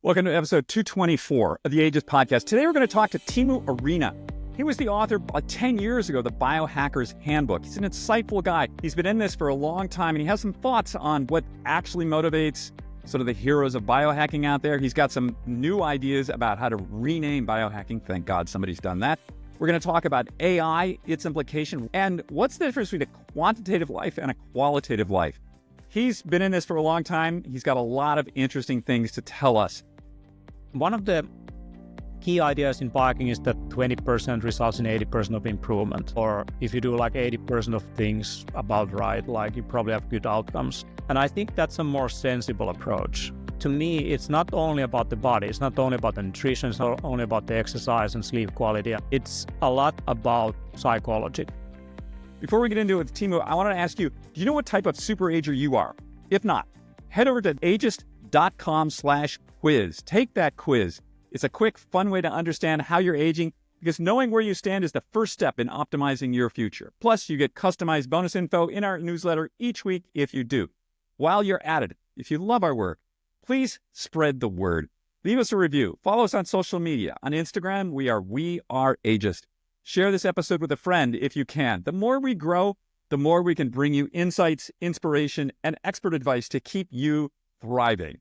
Welcome to episode 224 of the Ages Podcast. Today we're going to talk to Teemu Arina. He was the author 10 years ago, the Biohackers Handbook. He's an insightful guy. He's been in this for a long time, and he has some thoughts on what actually motivates sort of the heroes of biohacking out there. He's got some new ideas about how to rename biohacking. Thank God somebody's done that. We're going to talk about AI, its implication, and what's the difference between a quantitative life and a qualitative life. He's been in this for a long time. He's got a lot of interesting things to tell us. One of the key ideas in biohacking is that 20% results in 80% of improvement. Or if you do like 80% of things about right, like you probably have good outcomes. And I think that's a more sensible approach. To me, it's not only about the body, it's not only about the nutrition, it's not only about the exercise and sleep quality. It's a lot about psychology. Before we get into it with Teemu, I want to ask you, do you know what type of super ager you are? If not, head over to ageist.com/quiz. Take that quiz. It's a quick, fun way to understand how you're aging, because knowing where you stand is the first step in optimizing your future. Plus, you get customized bonus info in our newsletter each week if you do. While you're at it, if you love our work, please spread the word. Leave us a review. Follow us on social media. On Instagram, we are Ageist. Share this episode with a friend if you can. The more we grow, the more we can bring you insights, inspiration, and expert advice to keep you thriving.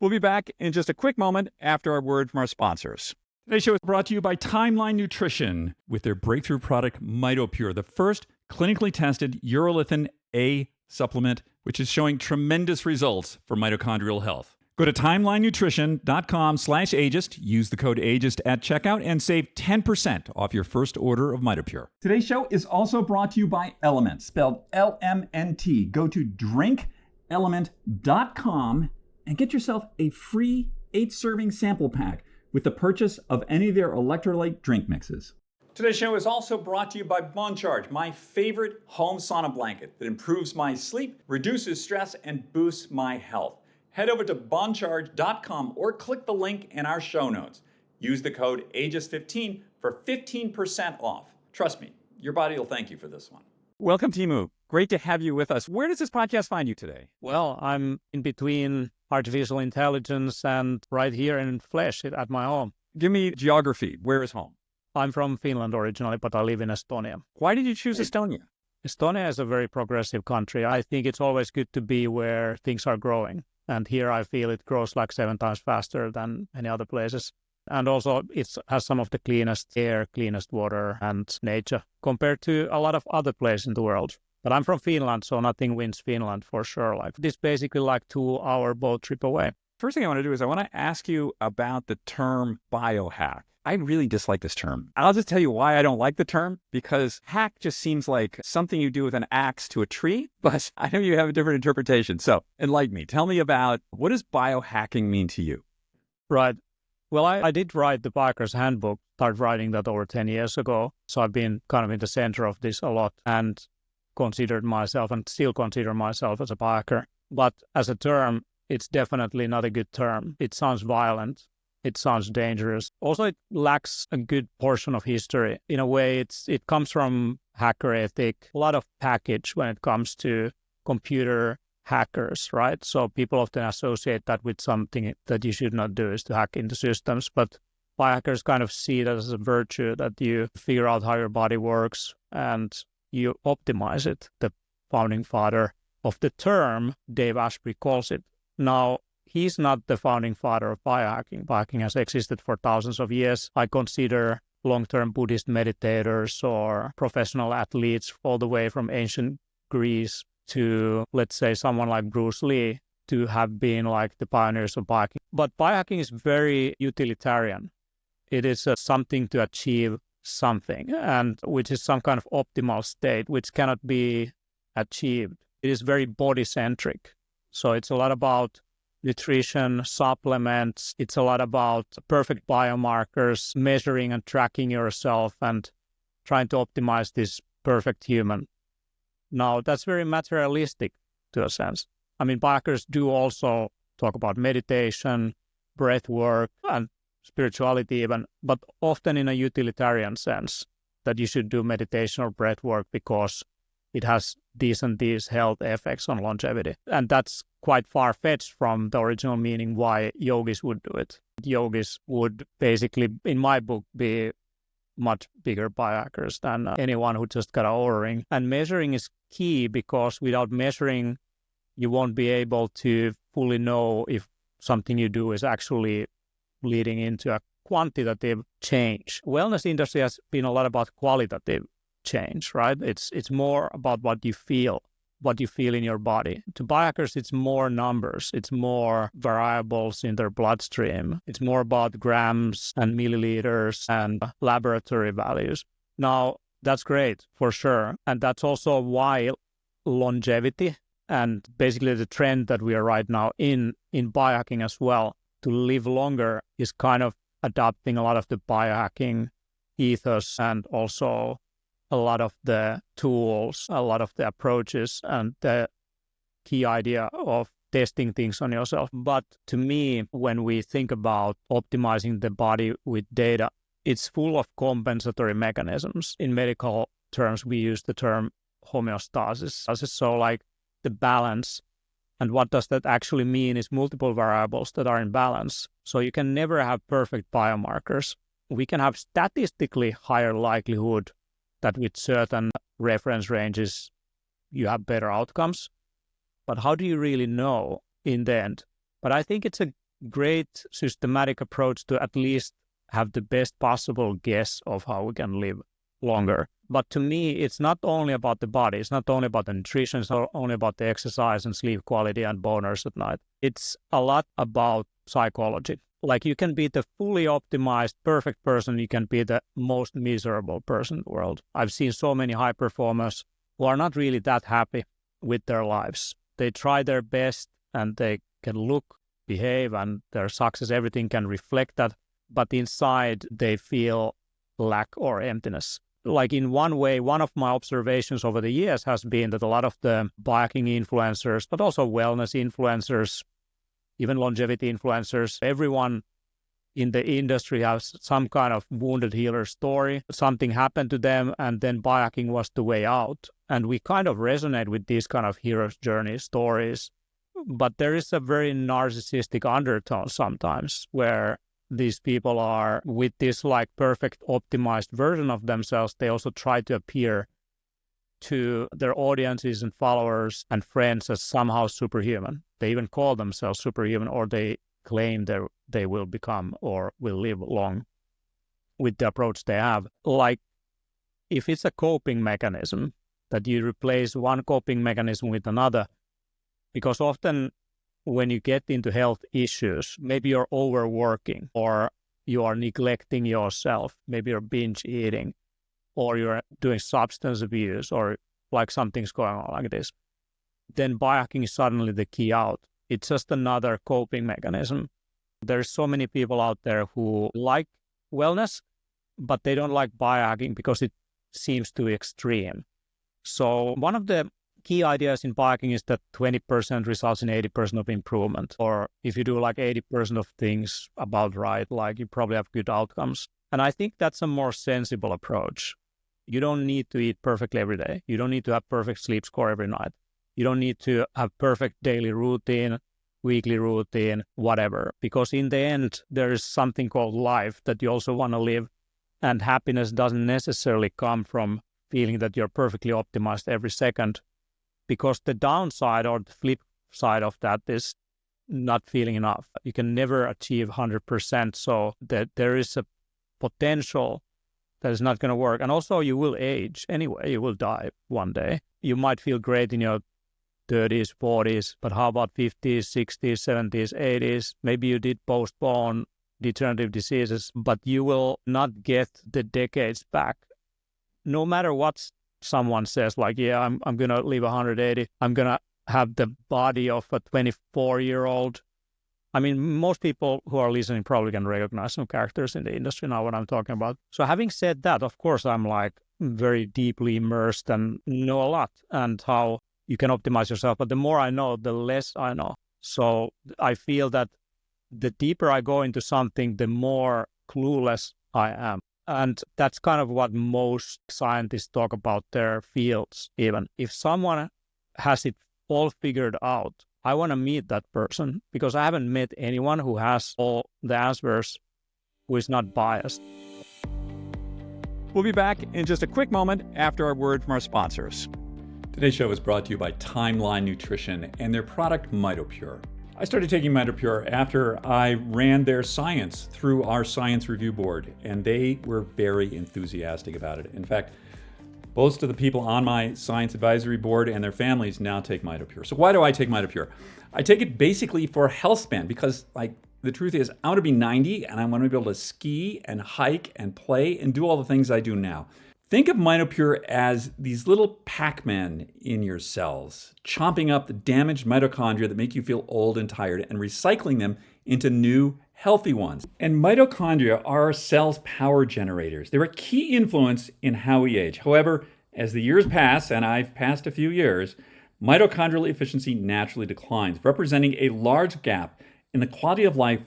We'll be back in just a quick moment after our word from our sponsors. Today's show is brought to you by Timeline Nutrition with their breakthrough product, MitoPure, the first clinically tested urolithin A supplement, which is showing tremendous results for mitochondrial health. Go to timelinenutrition.com/ageist, use the code ageist at checkout, and save 10% off your first order of MitoPure. Today's show is also brought to you by Element, spelled LMNT. Go to drinkelement.com and get yourself a free 8-serving sample pack with the purchase of any of their electrolyte drink mixes. Today's show is also brought to you by BonCharge, my favorite home sauna blanket that improves my sleep, reduces stress, and boosts my health. Head over to boncharge.com or click the link in our show notes. Use the code AGEIST15 for 15% off. Trust me, your body will thank you for this one. Welcome, Teemu. Great to have you with us. Where does this podcast find you today? Well, I'm in between artificial intelligence and right here in flesh at my home. Give me geography. Where is home? I'm from Finland originally, but I live in Estonia. Why did you choose Estonia? Estonia is a very progressive country. I think it's always good to be where things are growing. And here I feel it grows like 7 times faster than any other places. And also it has some of the cleanest air, cleanest water and nature compared to a lot of other places in the world. But I'm from Finland, so nothing wins Finland for sure. Like this basically like 2-hour boat trip away. First thing I want to do is I want to ask you about the term biohack. I really dislike this term. I'll just tell you why I don't like the term, because hack just seems like something you do with an axe to a tree, but I know you have a different interpretation. So enlighten me. Tell me about, what does biohacking mean to you? Right. Well, I did write the Biohackers Handbook, started writing that over 10 years ago. So I've been kind of in the center of this a lot and considered myself and still consider myself as a biohacker. But as a term, it's definitely not a good term. It sounds violent. It sounds dangerous. Also, it lacks a good portion of history. In a way, it comes from hacker ethic, a lot of package when it comes to computer hackers, right? So people often associate that with something that you should not do is to hack into systems. But biohackers kind of see that as a virtue, that you figure out how your body works and you optimize it. The founding father of the term, Dave Asprey, calls it. Now, he's not the founding father of biohacking. Biohacking has existed for thousands of years. I consider long-term Buddhist meditators or professional athletes all the way from ancient Greece to, let's say, someone like Bruce Lee to have been like the pioneers of biohacking. But biohacking is very utilitarian. It is something to achieve something, and which is some kind of optimal state, which cannot be achieved. It is very body-centric. So it's a lot about nutrition, supplements. It's a lot about perfect biomarkers, measuring and tracking yourself and trying to optimize this perfect human. Now, that's very materialistic to a sense. I mean, biohackers do also talk about meditation, breath work, and spirituality even, but often in a utilitarian sense, that you should do meditation or breath work because it has these and these health effects on longevity. And that's quite far-fetched from the original meaning why yogis would do it. Yogis would basically, in my book, be much bigger biohackers than anyone who just got an Oura ring. And measuring is key, because without measuring, you won't be able to fully know if something you do is actually leading into a quantitative change. Wellness industry has been a lot about qualitative change, right? It's more about what you feel in your body. To biohackers, it's more numbers. It's more variables in their bloodstream. It's more about grams and milliliters and laboratory values. Now, that's great for sure. And that's also why longevity and basically the trend that we are right now in biohacking as well, to live longer, is kind of adopting a lot of the biohacking ethos and also a lot of the tools, a lot of the approaches, and the key idea of testing things on yourself. But to me, when we think about optimizing the body with data, it's full of compensatory mechanisms. In medical terms, we use the term homeostasis. So like the balance. And what does that actually mean is multiple variables that are in balance. So you can never have perfect biomarkers. We can have statistically higher likelihood that with certain reference ranges, you have better outcomes. But how do you really know in the end? But I think it's a great systematic approach to at least have the best possible guess of how we can live longer. But to me, it's not only about the body. It's not only about the nutrition. It's not only about the exercise and sleep quality and boners at night. It's a lot about psychology. Like, you can be the fully optimized, perfect person. You can be the most miserable person in the world. I've seen so many high performers who are not really that happy with their lives. They try their best and they can look, behave, and their success, everything can reflect that. But inside, they feel lack or emptiness. Like, in one way, one of my observations over the years has been that a lot of the biohacking influencers, but also wellness influencers, even longevity influencers, everyone in the industry has some kind of wounded healer story. Something happened to them, and then biohacking was the way out. And we kind of resonate with these kind of hero's journey stories. But there is a very narcissistic undertone sometimes, where these people are with this like perfect optimized version of themselves. They also try to appear to their audiences and followers and friends as somehow superhuman. They even call themselves superhuman, or they claim they will become or will live long with the approach they have. Like, if it's a coping mechanism, that you replace one coping mechanism with another, because often when you get into health issues, maybe you're overworking, or you are neglecting yourself, maybe you're binge eating, or you're doing substance abuse, or like something's going on like this, then biohacking is suddenly the key out. It's just another coping mechanism. There's so many people out there who like wellness, but they don't like biohacking because it seems too extreme. So one of the key ideas in biohacking is that 20% results in 80% of improvement. Or if you do like 80% of things about right, like, you probably have good outcomes. And I think that's a more sensible approach. You don't need to eat perfectly every day. You don't need to have perfect sleep score every night. You don't need to have perfect daily routine, weekly routine, whatever. Because in the end, there is something called life that you also want to live. And happiness doesn't necessarily come from feeling that you're perfectly optimized every second. Because the downside or the flip side of that is not feeling enough. You can never achieve 100%. So that there is a potential that is not going to work. And also, you will age anyway. You will die one day. You might feel great in your 30s, 40s, but how about 50s, 60s, 70s, 80s? Maybe you did postpone degenerative diseases, but you will not get the decades back. No matter what someone says, like, yeah, I'm going to live 180. I'm going to have the body of a 24-year-old. I mean, most people who are listening probably can recognize some characters in the industry now, what I'm talking about. So having said that, of course, I'm like very deeply immersed and know a lot and how you can optimize yourself. But the more I know, the less I know. So I feel that the deeper I go into something, the more clueless I am. And that's kind of what most scientists talk about their fields. Even if someone has it all figured out, I want to meet that person because I haven't met anyone who has all the answers who is not biased. We'll be back in just a quick moment after our word from our sponsors. Today's show is brought to you by Timeline Nutrition and their product MitoPure. I started taking MitoPure after I ran their science through our science review board, and they were very enthusiastic about it. In fact, most of the people on my science advisory board and their families now take MitoPure. So why do I take MitoPure? I take it basically for health span because, the truth is, I want to be 90 and I want to be able to ski and hike and play and do all the things I do now. Think of MitoPure as these little Pac-Men in your cells, chomping up the damaged mitochondria that make you feel old and tired and recycling them into new, healthy ones. And mitochondria are our cell's power generators. They're a key influence in how we age. However, as the years pass, and I've passed a few years, mitochondrial efficiency naturally declines, representing a large gap in the quality of life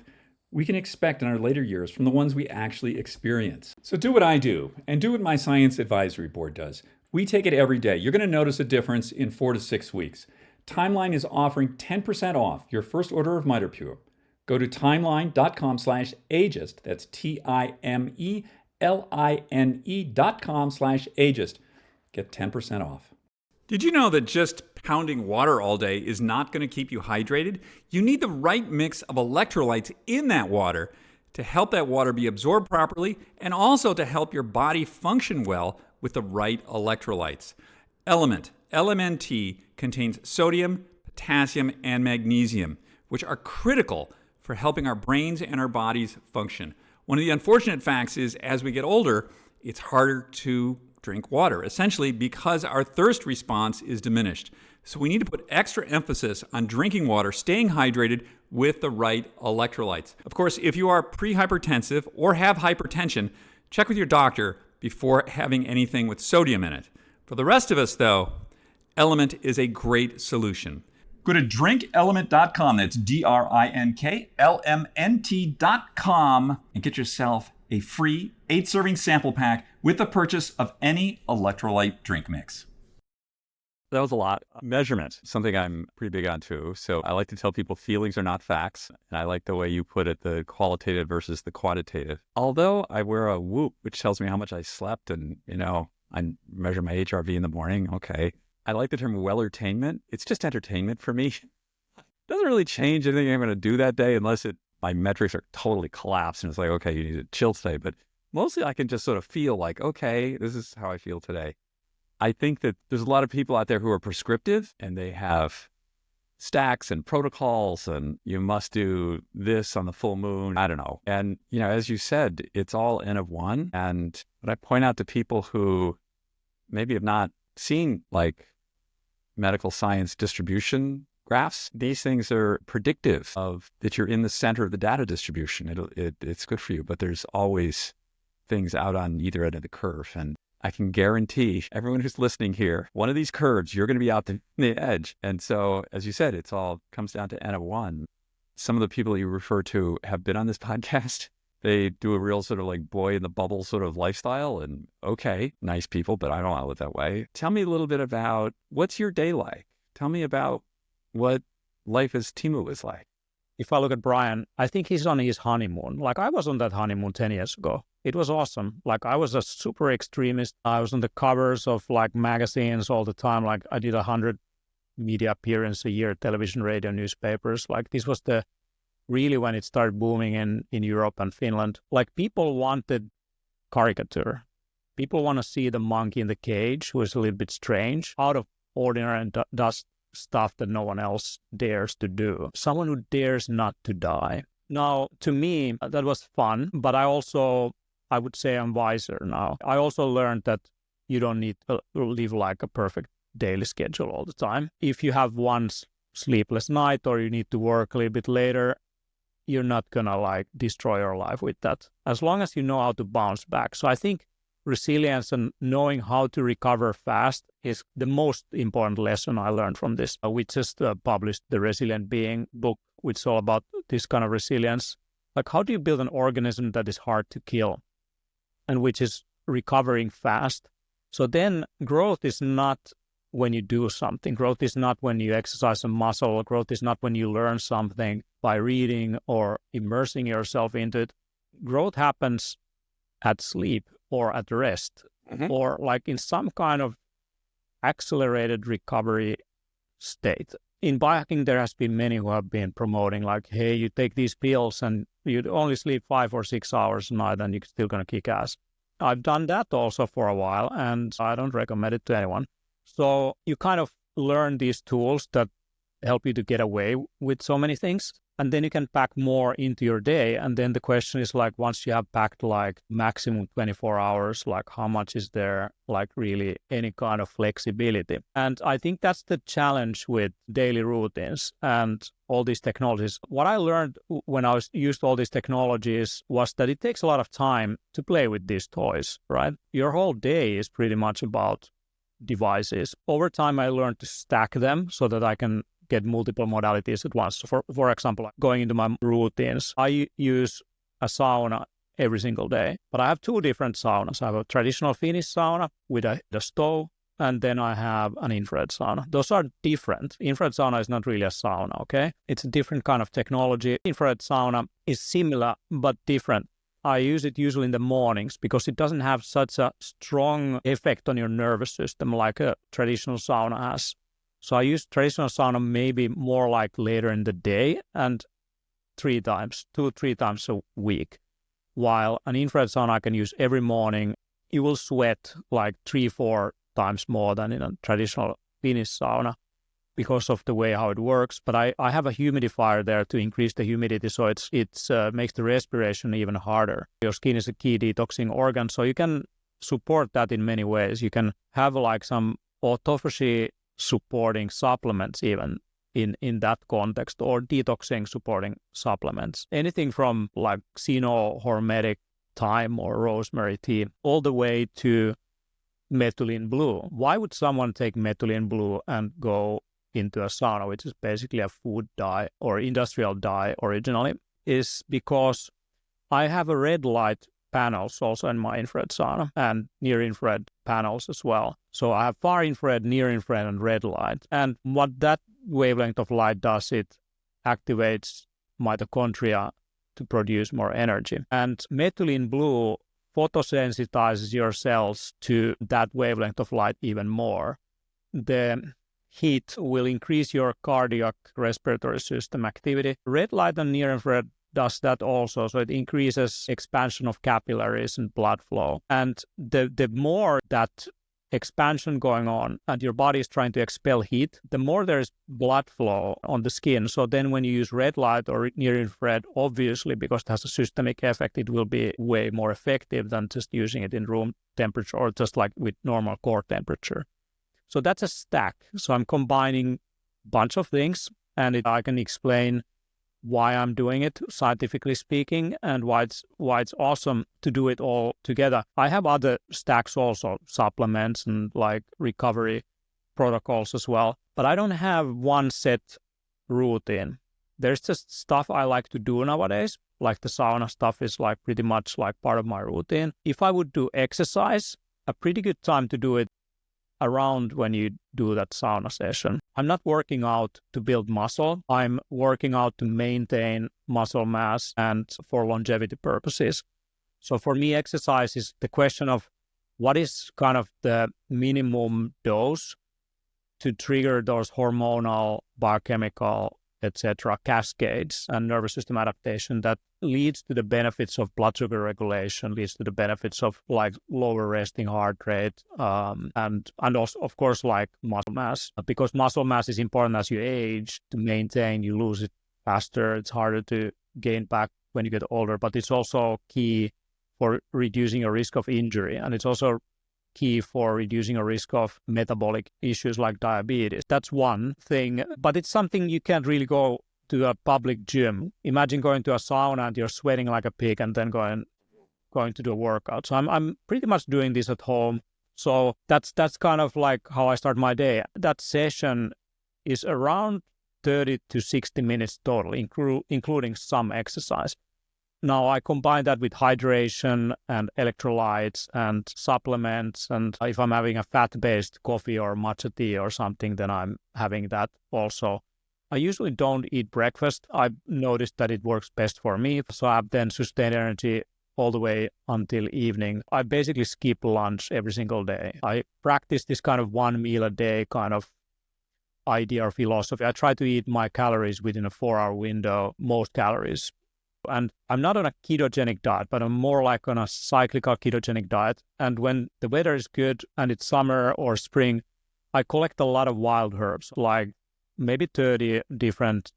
we can expect in our later years from the ones we actually experience. So do what I do, and do what my science advisory board does. We take it every day. You're going to notice a difference in 4 to 6 weeks. Timeline is offering 10% off your first order of MitoPure. Go to timeline.com/ageist. That's TIMELINE.com/ageist. Get 10% off. Did you know that just pounding water all day is not going to keep you hydrated? You need the right mix of electrolytes in that water to help that water be absorbed properly and also to help your body function well with the right electrolytes. Element, LMNT, contains sodium, potassium, and magnesium, which are critical for helping our brains and our bodies function. One of the unfortunate facts is as we get older, it's harder to drink water, essentially because our thirst response is diminished. So we need to put extra emphasis on drinking water, staying hydrated with the right electrolytes. Of course, if you are pre-hypertensive or have hypertension, check with your doctor before having anything with sodium in it. For the rest of us, though, Element is a great solution. Go to drinkelement.com, that's DRINKLMNT.com, and get yourself a free 8-serving sample pack with the purchase of any electrolyte drink mix. That was a lot. Measurement, something I'm pretty big on too. So I like to tell people feelings are not facts. And I like the way you put it, the qualitative versus the quantitative. Although I wear a Whoop, which tells me how much I slept and, I measure my HRV in the morning. Okay. I like the term well-ertainment. It's just entertainment for me. It doesn't really change anything I'm going to do that day unless my metrics are totally collapsed and it's like, okay, you need to chill today. But mostly I can just sort of feel like, okay, this is how I feel today. I think that there's a lot of people out there who are prescriptive and they have stacks and protocols and you must do this on the full moon. I don't know. And, as you said, it's all N of one. And what I point out to people who maybe have not seen medical science distribution graphs, these things are predictive of that you're in the center of the data distribution. It's good for you, but there's always things out on either end of the curve. And I can guarantee everyone who's listening here, one of these curves, you're going to be out the edge. And so, as you said, it's all comes down to N of one. Some of the people you refer to have been on this podcast. They do a real sort of boy in the bubble sort of lifestyle and okay, nice people, but I don't want to live that way. Tell me a little bit about what's your day like? Tell me about what life as Teemu is like. If I look at Brian, I think he's on his honeymoon. I was on that honeymoon 10 years ago. It was awesome. I was a super extremist. I was on the covers of magazines all the time. I did 100 media appearances a year, television, radio, newspapers. This was really when it started booming in Europe and Finland. People wanted caricature. People want to see the monkey in the cage who is a little bit strange, out of ordinary and does stuff that no one else dares to do. Someone who dares not to die. Now, to me, that was fun, but I would say I'm wiser now. I also learned that you don't need to live a perfect daily schedule all the time. If you have one sleepless night or you need to work a little bit later, you're not gonna destroy your life with that. As long as you know how to bounce back. So I think resilience and knowing how to recover fast is the most important lesson I learned from this. We just published the Resilient Being book, which is all about this kind of resilience. How do you build an organism that is hard to kill? and which is recovering fast. So then growth is not when you do something. Growth is not when you exercise a muscle. Growth is not when you learn something by reading or immersing yourself into it. Growth happens at sleep or at rest, or like in some kind of accelerated recovery state. In biohacking, there has been many who have been promoting like, hey, you take these pills and you only sleep 5 or 6 hours a night and you're still going to kick ass. I've done that also for a while, and I don't recommend it to anyone. So you kind of learn these tools that help you to get away with so many things, and then you can pack more into your day. And then the question is like, once you have packed like maximum 24 hours, like how much is there like really any kind of flexibility? And I think that's the challenge with daily routines and all these technologies. What I learned when I used all these technologies was that it takes a lot of time to play with these toys, right? Your whole day is pretty much about devices. Over time, I learned to stack them so that I can get multiple modalities at once. So for example, going into my routines, I use a sauna every single day, but I have 2 different saunas. I have a traditional Finnish sauna with a stove, and then I have an infrared sauna. Those are different. Infrared sauna is not really a sauna, okay? It's a different kind of technology. Infrared sauna is similar, but different. I use it usually in the mornings because it doesn't have such a strong effect on your nervous system like a traditional sauna has. So I use traditional sauna maybe more like later in the day and 2-3 times a week. While an infrared sauna I can use every morning. You will sweat like 3-4 times more than in a traditional Finnish sauna because of the way how it works. But I have a humidifier there to increase the humidity, so it makes the respiration even harder. Your skin is a key detoxing organ, so you can support that in many ways. You can have like some autophagy supporting supplements even in that context, or detoxing supporting supplements. Anything from like cyanohormetic thyme or rosemary tea all the way to methylene blue. Why would someone take methylene blue and go into a sauna, which is basically a food dye or industrial dye originally? Is because I have a red light panels also in my infrared sauna and near infrared panels as well. So I have far infrared, near infrared, and red light. And what that wavelength of light does, it activates mitochondria to produce more energy. And methylene blue photosensitizes your cells to that wavelength of light even more. The heat will increase your cardiac respiratory system activity. Red light and near infrared does that also. So it increases expansion of capillaries and blood flow. And the more that expansion going on and your body is trying to expel heat, the more there's blood flow on the skin. So then when you use red light or near infrared, obviously, because it has a systemic effect, it will be way more effective than just using it in room temperature or just like with normal core temperature. So that's a stack. So I'm combining a bunch of things, and I can explain why I'm doing it, scientifically speaking, and why it's awesome to do it all together. I have other stacks also, supplements and like recovery protocols as well, but I don't have one set routine. There's just stuff I like to do nowadays, like the sauna stuff is like pretty much like part of my routine. If I would do exercise, a pretty good time to do it around when you do that sauna session. I'm not working out to build muscle. I'm working out to maintain muscle mass and for longevity purposes. So for me, exercise is the question of what is kind of the minimum dose to trigger those hormonal, biochemical, etc. cascades and nervous system adaptation that leads to the benefits of blood sugar regulation, leads to the benefits of like lower resting heart rate, and also, of course, like muscle mass. Because muscle mass is important as you age to maintain, you lose it faster, it's harder to gain back when you get older, but it's also key for reducing a risk of injury. And it's also key for reducing a risk of metabolic issues like diabetes. That's one thing, but it's something you can't really go to a public gym. Imagine going to a sauna and you're sweating like a pig and then going to do a workout. So I'm pretty much doing this at home. So that's kind of like how I start my day. That session is around 30 to 60 minutes total, including some exercise. Now I combine that with hydration and electrolytes and supplements. And if I'm having a fat-based coffee or matcha tea or something, then I'm having that also. I usually don't eat breakfast. I've noticed that it works best for me. So I've then sustained energy all the way until evening. I basically skip lunch every single day. I practice this kind of one meal a day kind of idea or philosophy. I try to eat my calories within a 4-hour window, most calories. And I'm not on a ketogenic diet, but I'm more like on a cyclical ketogenic diet. And when the weather is good and it's summer or spring, I collect a lot of wild herbs, like maybe 30 different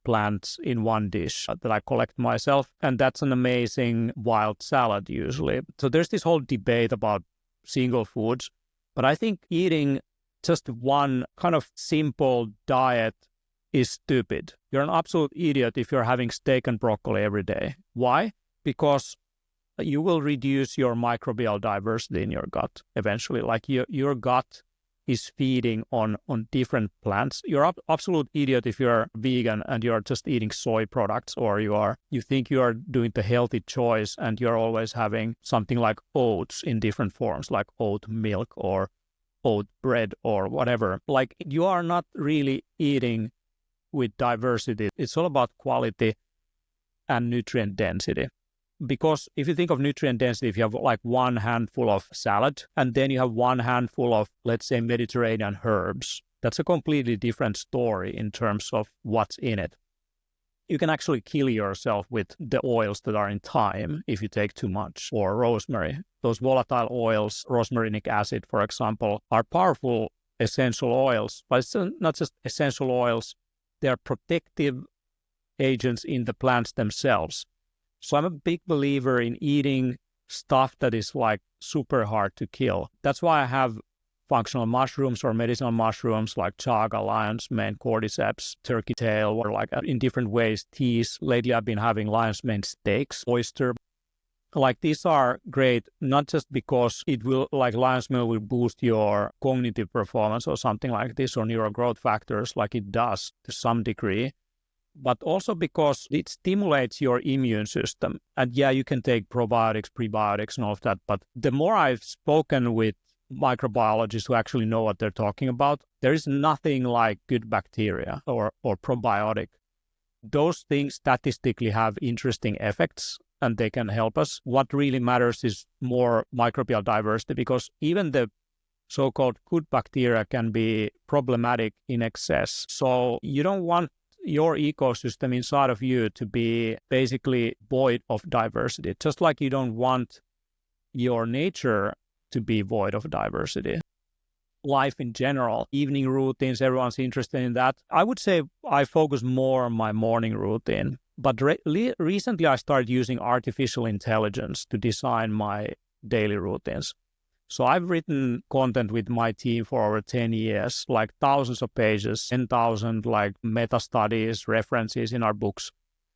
plants in one dish that I collect myself. And that's an amazing wild salad usually. So there's this whole debate about single foods, but I think eating just one kind of simple diet is stupid. You're an absolute idiot if you're having steak and broccoli every day. Why? Because you will reduce your microbial diversity in your gut eventually. Like your gut is feeding on different plants. You're an absolute idiot if you're vegan and you're just eating soy products, or you think you are doing the healthy choice and you're always having something like oats in different forms, like oat milk or oat bread or whatever. Like, you are not really eating with diversity. It's all about quality and nutrient density. Because if you think of nutrient density, if you have like one handful of salad and then you have one handful of, let's say, Mediterranean herbs, that's a completely different story in terms of what's in it. You can actually kill yourself with the oils that are in thyme if you take too much, or rosemary. Those volatile oils, rosmarinic acid, for example, are powerful essential oils, but it's not just essential oils. They are protective agents in the plants themselves. So I'm a big believer in eating stuff that is like super hard to kill. That's why I have functional mushrooms or medicinal mushrooms like chaga, lion's mane, cordyceps, turkey tail, or like in different ways, teas. Lately I've been having lion's mane steaks, oyster. Like, these are great, not just because it will, like lion's mane will boost your cognitive performance or something like this, or neural growth factors, like it does to some degree, but also because it stimulates your immune system. And yeah, you can take probiotics, prebiotics, and all of that. But the more I've spoken with microbiologists who actually know what they're talking about, there is nothing like good bacteria or probiotic. Those things statistically have interesting effects and they can help us. What really matters is more microbial diversity, because even the so-called good bacteria can be problematic in excess. So you don't want your ecosystem inside of you to be basically void of diversity, just like you don't want your nature to be void of diversity. Life in general, evening routines, everyone's interested in that. I would say I focus more on my morning routine, but recently I started using artificial intelligence to design my daily routines. So I've written content with my team for over 10 years, like thousands of pages, 10,000 like meta studies, references in our books.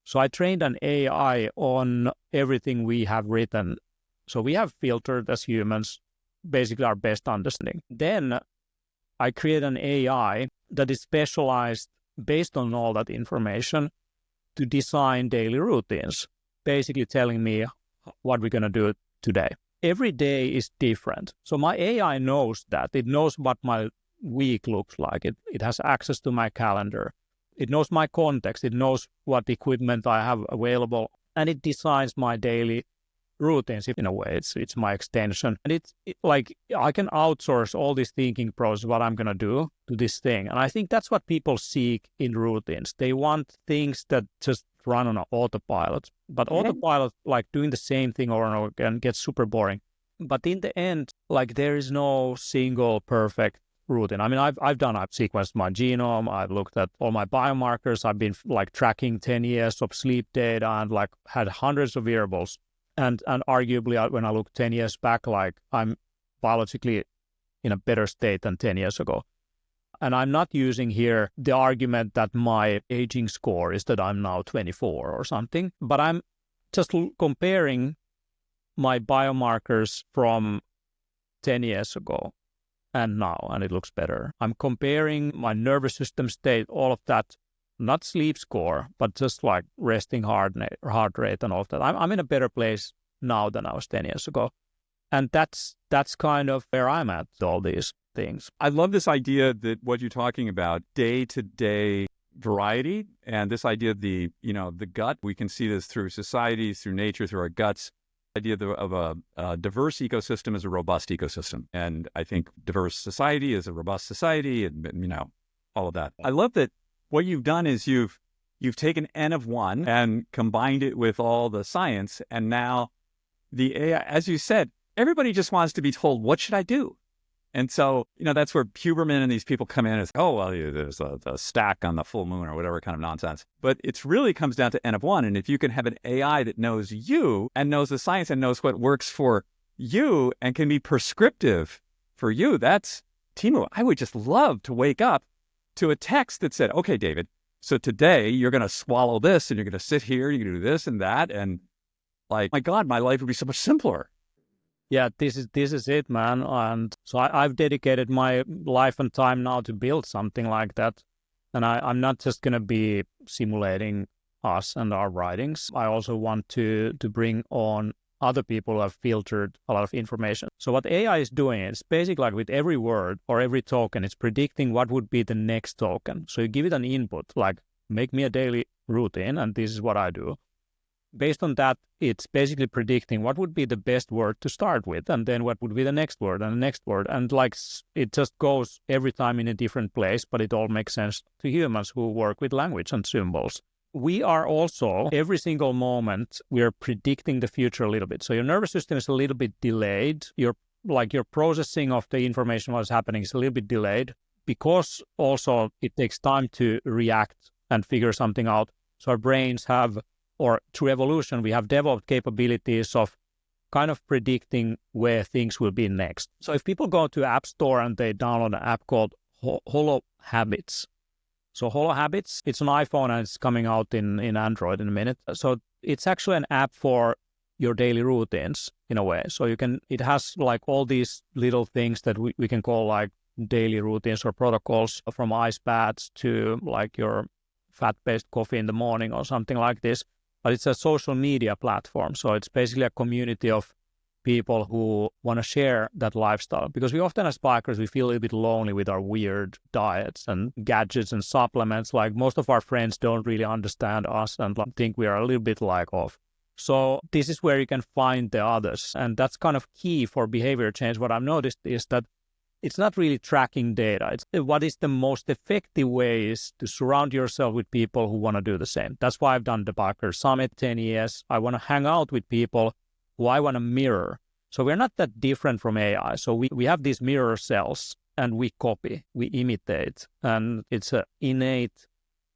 So I trained an AI on everything we have written. So we have filtered as humans, basically our best understanding. Then I create an AI that is specialized based on all that information to design daily routines, basically telling me what we're going to do today. Every day is different. So my AI knows that. It knows what my week looks like. It has access to my calendar. It knows my context. It knows what equipment I have available. And it designs my daily routines in a way. It's my extension. And it's like I can outsource all this thinking process, what I'm going to do, to this thing. And I think that's what people seek in routines. They want things that just run on an autopilot. But autopilot, like doing the same thing over and over again, gets super boring. But in the end, like there is no single perfect routine. I mean, I've sequenced my genome. I've looked at all my biomarkers. I've been like tracking 10 years of sleep data and like had hundreds of wearables. And arguably, when I look 10 years back, like I'm biologically in a better state than 10 years ago. And I'm not using here the argument that my aging score is that I'm now 24 or something, but I'm just comparing my biomarkers from 10 years ago and now, and it looks better. I'm comparing my nervous system state, all of that, not sleep score, but just like resting heart rate and all of that. I'm in a better place now than I was 10 years ago. And that's kind of where I'm at with all these things. I love this idea that what you're talking about, day-to-day variety, and this idea of the gut. We can see this through society, through nature, through our guts. The idea of a diverse ecosystem is a robust ecosystem. And I think diverse society is a robust society, and all of that. I love that what you've done is you've taken N of one and combined it with all the science, and now the AI, as you said, everybody just wants to be told, what should I do? And so, that's where Huberman and these people come in as, there's a stack on the full moon or whatever kind of nonsense. But it really comes down to N of one. And if you can have an AI that knows you and knows the science and knows what works for you and can be prescriptive for you, that's, Teemu, I would just love to wake up to a text that said, okay, David, so today you're going to swallow this and you're going to sit here, you're going to do this and that. And like, my God, my life would be so much simpler. Yeah, this is it, man. And so I've dedicated my life and time now to build something like that. And I'm not just going to be simulating us and our writings. I also want to bring on other people who have filtered a lot of information. So what AI is doing is basically like with every word or every token, it's predicting what would be the next token. So you give it an input, like make me a daily routine, and this is what I do. Based on that, it's basically predicting what would be the best word to start with, and then what would be the next word and the next word. And like it just goes every time in a different place, but it all makes sense to humans who work with language and symbols. We are also, every single moment, we're predicting the future a little bit. So your nervous system is a little bit delayed. Your processing of the information what's happening is a little bit delayed because also it takes time to react and figure something out. So our brains have, or through evolution, we have developed capabilities of kind of predicting where things will be next. So if people go to App Store and they download an app called Holo Habits. So Holo Habits, it's an iPhone and it's coming out in Android in a minute. So it's actually an app for your daily routines in a way. So it has like all these little things that we can call like daily routines or protocols, from ice baths to like your fat-based coffee in the morning or something like this. But it's a social media platform. So it's basically a community of people who want to share that lifestyle. Because we often as bikers, we feel a little bit lonely with our weird diets and gadgets and supplements. Like most of our friends don't really understand us and think we are a little bit like off. So this is where you can find the others. And that's kind of key for behavior change. What I've noticed is that it's not really tracking data. It's what is the most effective ways to surround yourself with people who want to do the same. That's why I've done the Biohacker Summit 10 years. I want to hang out with people who I want to mirror. So we're not that different from AI. So we have these mirror cells and we copy, we imitate. And it's an innate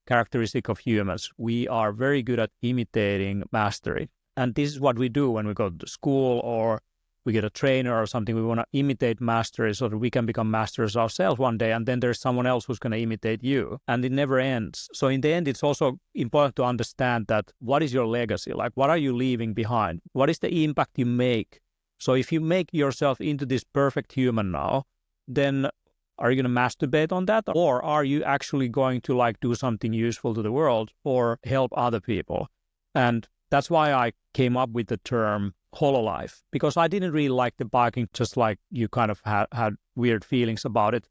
characteristic of humans. We are very good at imitating mastery. And this is what we do when we go to school or we get a trainer or something. We want to imitate mastery so that we can become masters ourselves one day. And then there's someone else who's going to imitate you. And it never ends. So in the end, it's also important to understand that what is your legacy? Like, what are you leaving behind? What is the impact you make? So if you make yourself into this perfect human now, then are you going to masturbate on that? Or are you actually going to like do something useful to the world or help other people? And that's why I came up with the term hololife, because I didn't really like the biking, just like you kind of had weird feelings about it.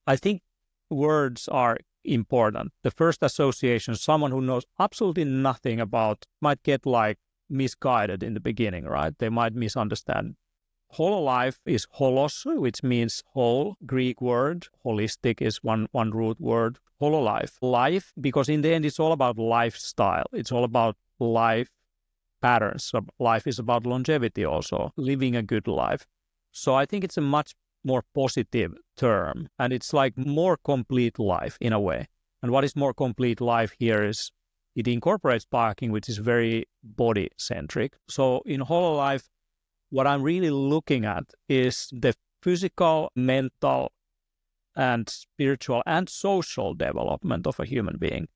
I think words are important. The first association, someone who knows absolutely nothing about might get like misguided in the beginning, right? They might misunderstand. Hololife is holos, which means whole, Greek word. Holistic is one root word. Hololife. Life, because in the end, it's all about lifestyle. It's all about life patterns. So life is about longevity also, living a good life. So I think it's a much more positive term, and it's like more complete life in a way. And what is more complete life here is it incorporates biohacking, which is very body-centric. So in hololife, what I'm really looking at is the physical, mental, and spiritual and social development of a human being.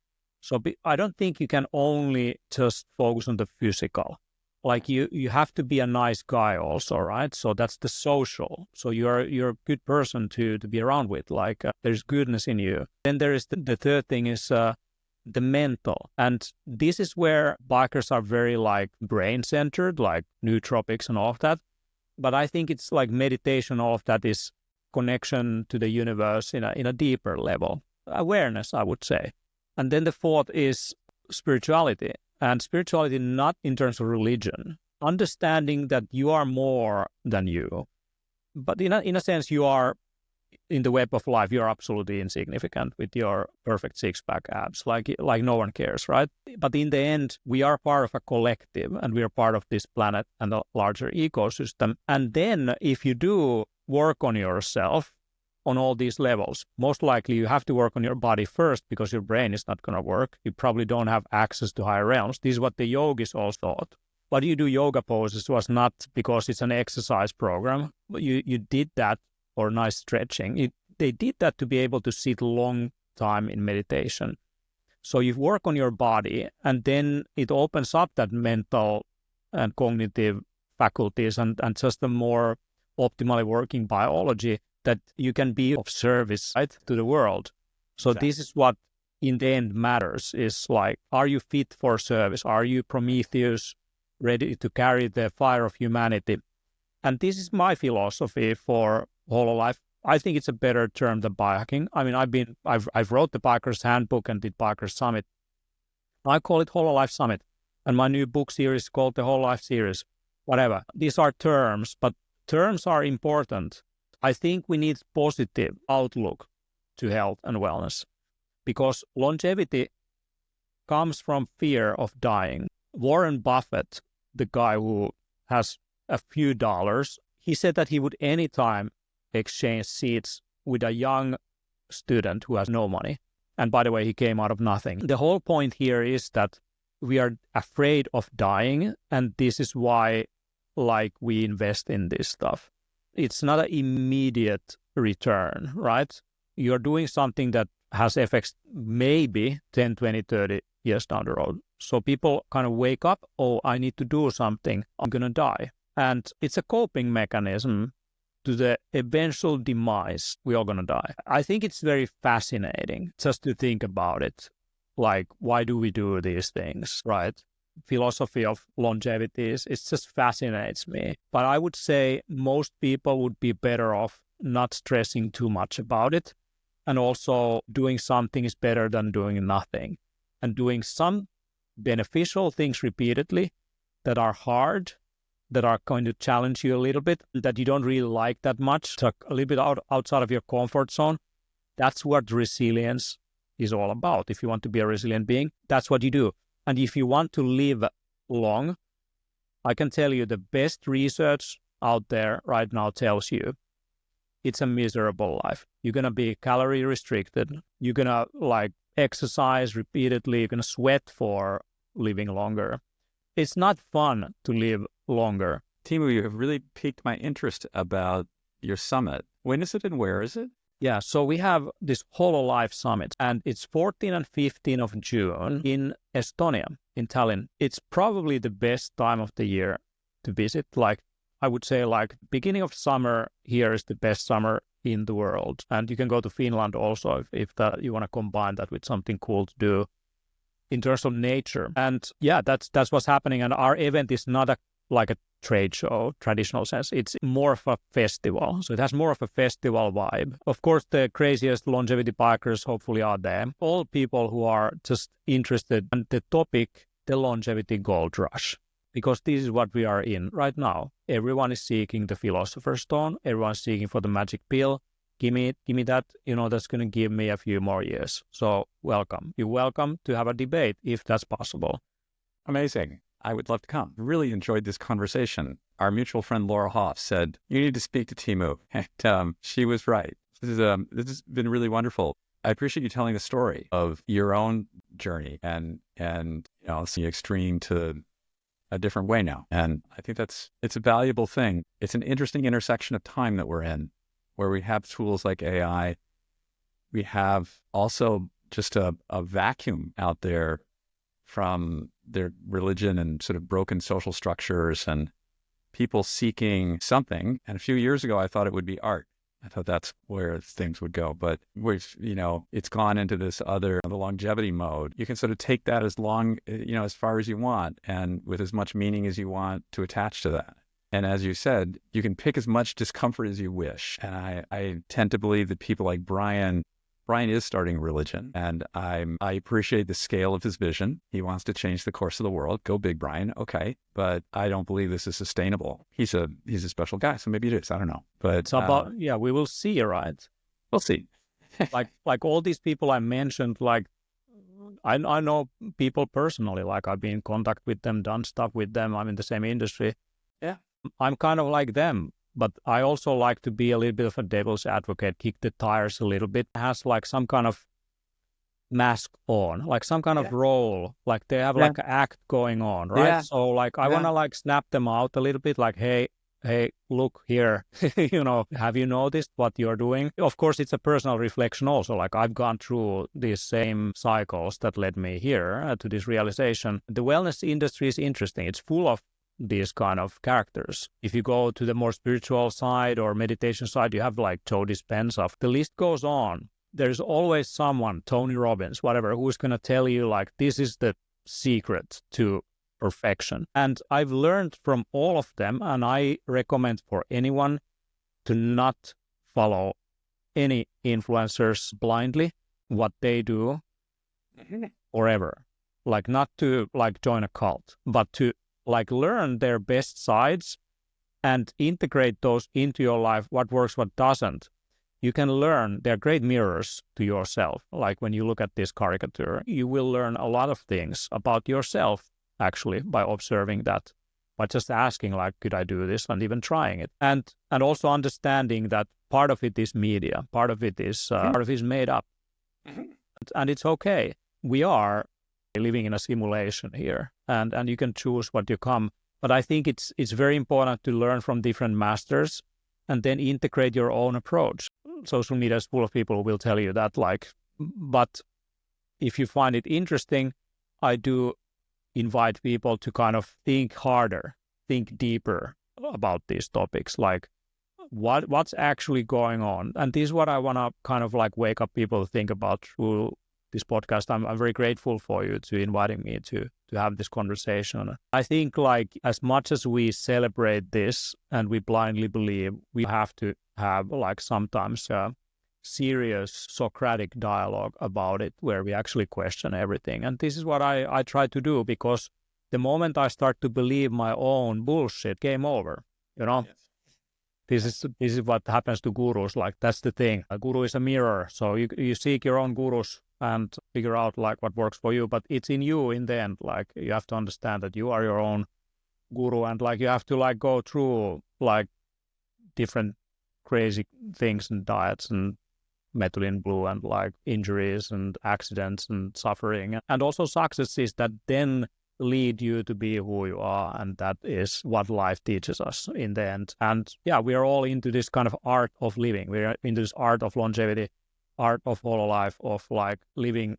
So I don't think you can only just focus on the physical. Like you have to be a nice guy also, right? So that's the social. So you're a good person to be around with. Like there's goodness in you. Then there is the third thing is the mental. And this is where bikers are very like brain-centered, like nootropics and all of that. But I think it's like meditation, all of that is connection to the universe in a deeper level. Awareness, I would say. And then the fourth is spirituality. And spirituality not in terms of religion. Understanding that you are more than you. But in a sense, you are, in the web of life, you're absolutely insignificant with your perfect six-pack abs. Like no one cares, right? But in the end, we are part of a collective and we are part of this planet and a larger ecosystem. And then if you do work on yourself on all these levels, most likely you have to work on your body first because your brain is not going to work. You probably don't have access to higher realms. This is what the yogis all thought. Why do you do yoga poses was not because it's an exercise program. You did that for nice stretching. They did that to be able to sit long time in meditation. So you work on your body and then it opens up that mental and cognitive faculties and just a more optimally working biology that you can be of service, right, to the world. So This is what in the end matters, is like, are you fit for service? Are you Prometheus, ready to carry the fire of humanity? And this is my philosophy for hololife. I think it's a better term than biohacking. I mean, I've wrote the Biohackers Handbook and did Biohackers Summit. I call it Hololife Summit, and my new book series is called the Hololife Series. Whatever. These are terms, but terms are important. I think we need positive outlook to health and wellness because longevity comes from fear of dying. Warren Buffett, the guy who has a few dollars, he said that he would anytime exchange seats with a young student who has no money. And by the way, he came out of nothing. The whole point here is that we are afraid of dying, and this is why we invest in this stuff. It's not an immediate return, right? You're doing something that has effects maybe 10, 20, 30 years down the road. So people kind of wake up, oh, I need to do something. I'm going to die. And it's a coping mechanism to the eventual demise. We're all going to die. I think it's very fascinating just to think about it. Like, why do we do these things, right? Philosophy of longevity it just fascinates me. But I would say most people would be better off not stressing too much about it. And also doing something is better than doing nothing. And doing some beneficial things repeatedly that are hard, that are going to challenge you a little bit, that you don't really like that much, a little bit outside of your comfort zone. That's what resilience is all about. If you want to be a resilient being, that's what you do. And if you want to live long, I can tell you the best research out there right now tells you it's a miserable life. You're going to be calorie restricted. You're going to exercise repeatedly. You're going to sweat for living longer. It's not fun to live longer. Teemu, you have really piqued my interest about your summit. When is it and where is it? Yeah, so we have this Hololife Summit, and it's 14 and 15 of June in Estonia, in Tallinn. It's probably the best time of the year to visit. I would say beginning of summer here is the best summer in the world. And you can go to Finland also if you want to combine that with something cool to do in terms of nature. And yeah, that's what's happening. And our event is not like a trade show, traditional sense. It's more of a festival. So it has more of a festival vibe. Of course, the craziest longevity bikers hopefully are there. All people who are just interested in the topic, the longevity gold rush. Because this is what we are in right now. Everyone is seeking the philosopher's stone. Everyone is seeking for the magic pill. Give me that, that's going to give me a few more years. So welcome. You're welcome to have a debate if that's possible. Amazing. I would love to come. Really enjoyed this conversation. Our mutual friend Laura Hoff said, you need to speak to Teemu. And she was right. This has been really wonderful. I appreciate you telling the story of your own journey and the extreme to a different way now. And I think it's a valuable thing. It's an interesting intersection of time that we're in, where we have tools like AI. We have also just a vacuum out there from their religion and sort of broken social structures and people seeking something. And a few years ago, I thought it would be art. I thought that's where things would go. But we've, it's gone into this other, the longevity mode. You can sort of take that as long, as far as you want and with as much meaning as you want to attach to that. And as you said, you can pick as much discomfort as you wish. And I tend to believe that people like Brian is starting a religion, and I appreciate the scale of his vision. He wants to change the course of the world. Go big, Brian. Okay. But I don't believe this is sustainable. He's a special guy, so maybe it is. I don't know. But it's about, we will see, right? We'll see. like all these people I mentioned, like I know people personally, like I've been in contact with them, done stuff with them. I'm in the same industry. Yeah. I'm kind of like them. But I also like to be a little bit of a devil's advocate, kick the tires a little bit. It has like some kind of mask on, like some kind of role, like they have like an act going on, right? Yeah. So like I want to like snap them out a little bit, like, hey, look here, have you noticed what you're doing? Of course, it's a personal reflection also. Like I've gone through these same cycles that led me here to this realization. The wellness industry is interesting. It's full of these kind of characters. If you go to the more spiritual side or meditation side, you have like Joe Dispenza. The list goes on. There's always someone, Tony Robbins, whatever, who's going to tell you like, this is the secret to perfection. And I've learned from all of them, and I recommend for anyone to not follow any influencers blindly, what they do forever. Like not to like join a cult, but to like learn their best sides and integrate those into your life, what works, what doesn't. You can learn, they're great mirrors to yourself. Like when you look at this caricature, you will learn a lot of things about yourself actually by observing that, by just asking like, could I do this, and even trying it. And also understanding that part of it is media, part of it is made up. And it's okay. We are living in a simulation here, and you can choose what you come. But I think it's very important to learn from different masters and then integrate your own approach. Social media is full of people who will tell you that, like, but if you find it interesting, I do invite people to kind of think harder, think deeper about these topics, like what's actually going on. And this is what I want to kind of like wake up people to think about through this podcast. I'm very grateful for you to inviting me to have this conversation. I think like as much as we celebrate this and we blindly believe, we have to have like sometimes a serious Socratic dialogue about it where we actually question everything. And this is what I try to do, because the moment I start to believe my own bullshit, game over, Yes. This is what happens to gurus. Like that's the thing. A guru is a mirror. So you seek your own gurus and figure out like what works for you, but it's in you in the end. Like you have to understand that you are your own guru, and like you have to like go through like different crazy things and diets and methylene blue and like injuries and accidents and suffering and also successes that then lead you to be who you are. And that is what life teaches us in the end. And we are all into this kind of art of living. We are into this art of longevity, art of whole life, of like living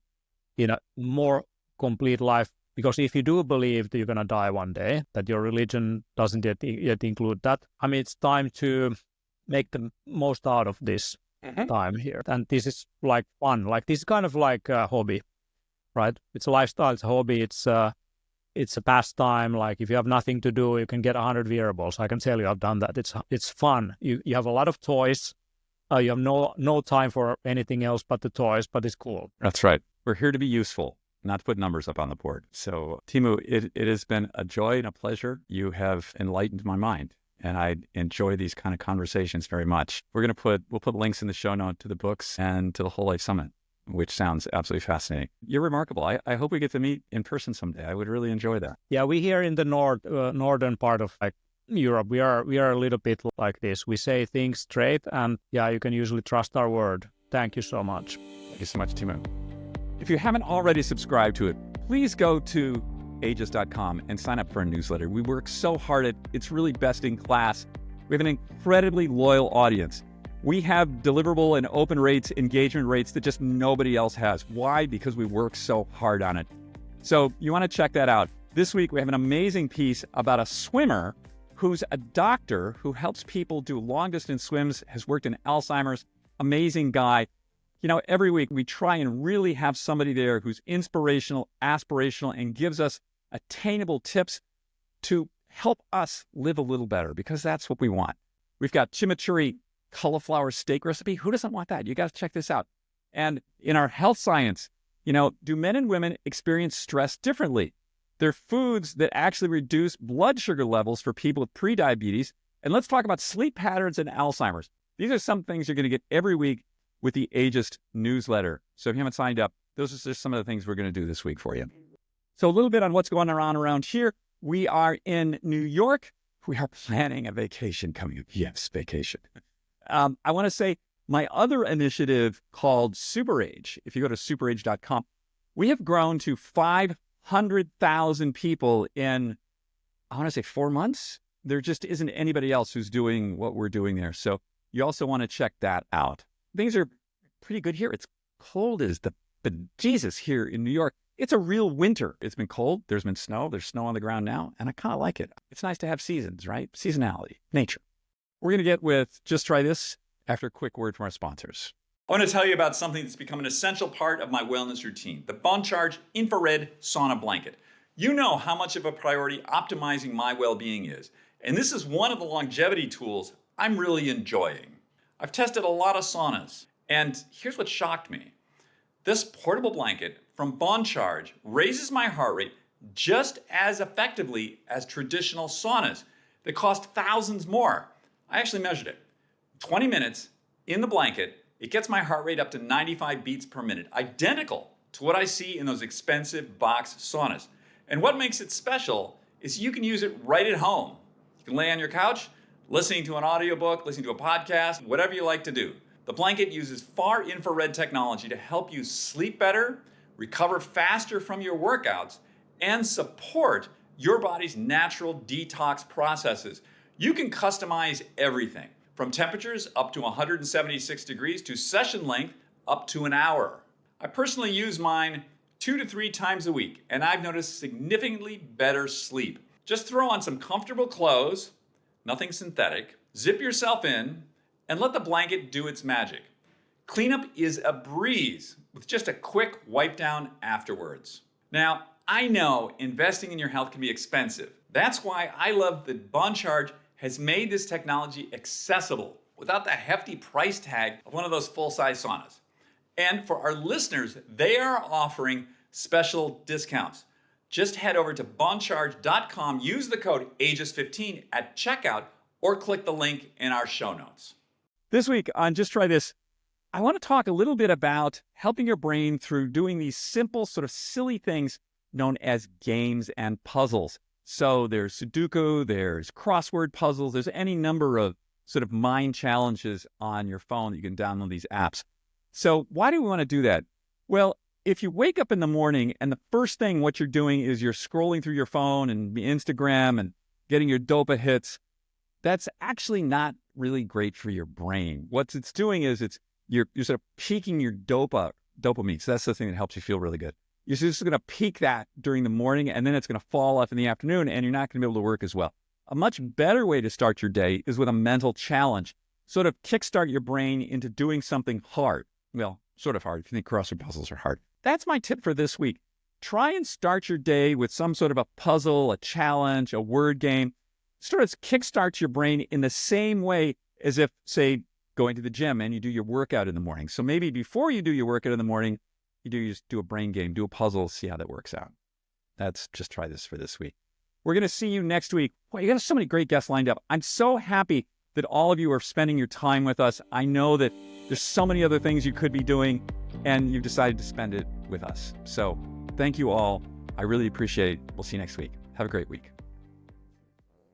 in a more complete life. Because if you do believe that you're going to die one day, that your religion doesn't yet include that, I mean, it's time to make the most out of this time here. And this is like fun. Like this is kind of like a hobby, right? It's a lifestyle, it's a hobby, it's a pastime. Like if you have nothing to do, you can get 100 wearables. I can tell you I've done that. It's fun. You have a lot of toys. You have no time for anything else but the toys, but it's cool. That's right. We're here to be useful, not to put numbers up on the board. So Teemu, it has been a joy and a pleasure. You have enlightened my mind, and I enjoy these kind of conversations very much. We'll put links in the show note to the books and to the Whole Life Summit, which sounds absolutely fascinating. You're remarkable. I hope we get to meet in person someday. I would really enjoy that. Yeah, we here in the northern part of like Europe, we are a little bit like this. We say things straight, and you can usually trust our word. Thank you so much. Thank you so much, Teemu. If you haven't already subscribed to it, please go to aegis.com and sign up for a newsletter. We work so hard it's really best in class. We have an incredibly loyal audience. We have deliverable and open rates, engagement rates that just nobody else has. Why? Because we work so hard on it. So you want to check that out. This week, we have an amazing piece about a swimmer who's a doctor who helps people do long-distance swims, has worked in Alzheimer's, amazing guy. Every week we try and really have somebody there who's inspirational, aspirational, and gives us attainable tips to help us live a little better, because that's what we want. We've got chimichurri cauliflower steak recipe. Who doesn't want that? You got to check this out. And in our health science, do men and women experience stress differently? There are foods that actually reduce blood sugar levels for people with prediabetes. And let's talk about sleep patterns and Alzheimer's. These are some things you're going to get every week with the Ageist newsletter. So if you haven't signed up, those are just some of the things we're going to do this week for you. So a little bit on what's going on around here. We are in New York. We are planning a vacation coming up. Yes, vacation. I want to say my other initiative called SuperAge. If you go to superage.com, we have grown to 500,000 people in, I want to say 4 months. There just isn't anybody else who's doing what we're doing there. So you also want to check that out. Things are pretty good here. It's cold as the Jesus here in New York. It's a real winter. It's been cold. There's been snow. There's snow on the ground now, and I kind of like it. It's nice to have seasons, right? Seasonality, nature. We're going to get with Just Try This after a quick word from our sponsors. I want to tell you about something that's become an essential part of my wellness routine, the BonCharge Infrared Sauna Blanket. You know how much of a priority optimizing my well-being is, and this is one of the longevity tools I'm really enjoying. I've tested a lot of saunas, and here's what shocked me. This portable blanket from BonCharge raises my heart rate just as effectively as traditional saunas that cost thousands more. I actually measured it. 20 minutes in the blanket, it gets my heart rate up to 95 beats per minute, identical to what I see in those expensive box saunas. And what makes it special is you can use it right at home. You can lay on your couch, listening to an audiobook, listening to a podcast, whatever you like to do. The blanket uses far infrared technology to help you sleep better, recover faster from your workouts, and support your body's natural detox processes. You can customize everything, from temperatures up to 176 degrees to session length up to an hour. I personally use mine 2 to 3 times a week, and I've noticed significantly better sleep. Just throw on some comfortable clothes, nothing synthetic, zip yourself in, and let the blanket do its magic. Cleanup is a breeze with just a quick wipe down afterwards. Now, I know investing in your health can be expensive. That's why I love that BonCharge has made this technology accessible without the hefty price tag of one of those full-size saunas. And for our listeners, they are offering special discounts. Just head over to boncharge.com, use the code AGES15 at checkout, or click the link in our show notes. This week on Just Try This, I want to talk a little bit about helping your brain through doing these simple, sort of silly things known as games and puzzles. So there's Sudoku, there's crossword puzzles, there's any number of sort of mind challenges on your phone that you can download these apps. So why do we want to do that? Well, if you wake up in the morning and the first thing what you're doing is you're scrolling through your phone and Instagram and getting your dopa hits, that's actually not really great for your brain. What it's doing is you're sort of peaking your dopamine. So that's the thing that helps you feel really good. You're just going to peak that during the morning, and then it's going to fall off in the afternoon, and you're not going to be able to work as well. A much better way to start your day is with a mental challenge. Sort of kickstart your brain into doing something hard. Well, sort of hard if you think crossword puzzles are hard. That's my tip for this week. Try and start your day with some sort of a puzzle, a challenge, a word game. Sort of kickstarts your brain in the same way as if, say, going to the gym and you do your workout in the morning. So maybe before you do your workout in the morning, you just do a brain game, do a puzzle, see how that works out. That's Just Try This for this week. We're going to see you next week. Boy, you got so many great guests lined up. I'm so happy that all of you are spending your time with us. I know that there's so many other things you could be doing, and you've decided to spend it with us. So thank you all. I really appreciate it. We'll see you next week. Have a great week.